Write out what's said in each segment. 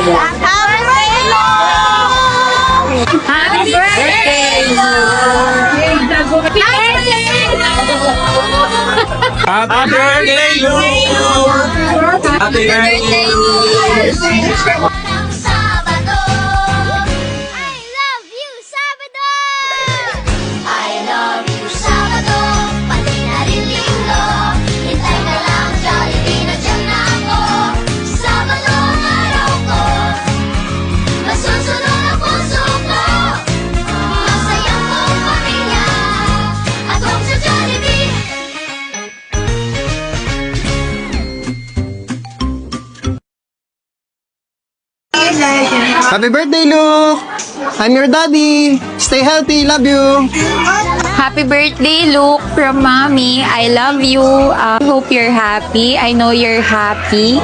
Happy birthday, Luke! Happy birthday, Luke! Happy birthday, Luke! Sabado, I love you, Sabado! I love you, Sabado, pati na rin Linggo. Hintay ka lang, Jollibee, nandiyan na ako. Sabado ang araw ko, masusunod ang puso ko. Masayang buong pamilya, atong sa Jollibee. Happy birthday, Luke! I'm your daddy. Stay healthy. Love you. Happy birthday, Luke, from Mommy. I love you. Hope you're happy. I know you're happy.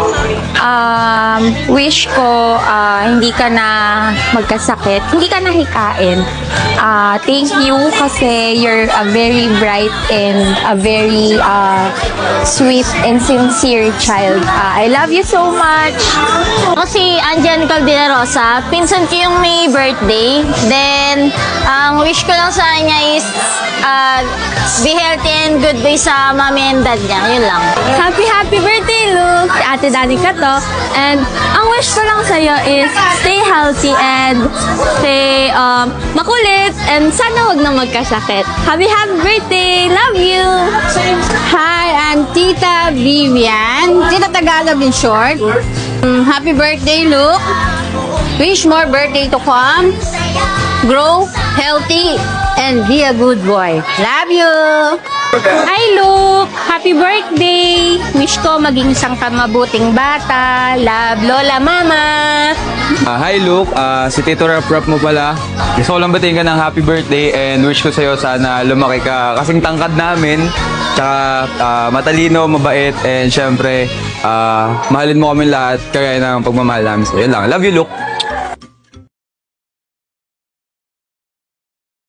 Wish ko hindi ka na magkasakit. Hindi ka na hikain. Thank you kasi you're a very bright and a very sweet and sincere child. I love you so much. Kasi Anjan Caldera Rosa, pinsan ko yung may birthday. Then, ang wish ko lang sa kanya is be healthy and good boy sa mami and dad niya. Yun lang. Happy birthday, Luke! Ate Daddy ka to. And ang wish ko lang sa'yo is stay healthy and stay makulit and sana wag na magkasakit. Happy birthday! Love you! Hi, I'm Tita Vivian. Tita Tagalog in short. Happy birthday, Luke. Wish more birthday to come. Grow healthy and be a good boy. Love you. Hi, Luke! Happy birthday! Wish ko maging isang mabuting bata. Love, Lola, Mama! Hi, Luke. Si Tito Rap mo pala. Gusto ko lang batiin ka ng happy birthday and wish ko sa'yo sana lumaki ka. Kasing tangkad namin. Tsaka matalino, mabait, and syempre, mahalin mo kami lahat kagaya ng pagmamahal namin sa'yo. Yun lang. Love you, Luke.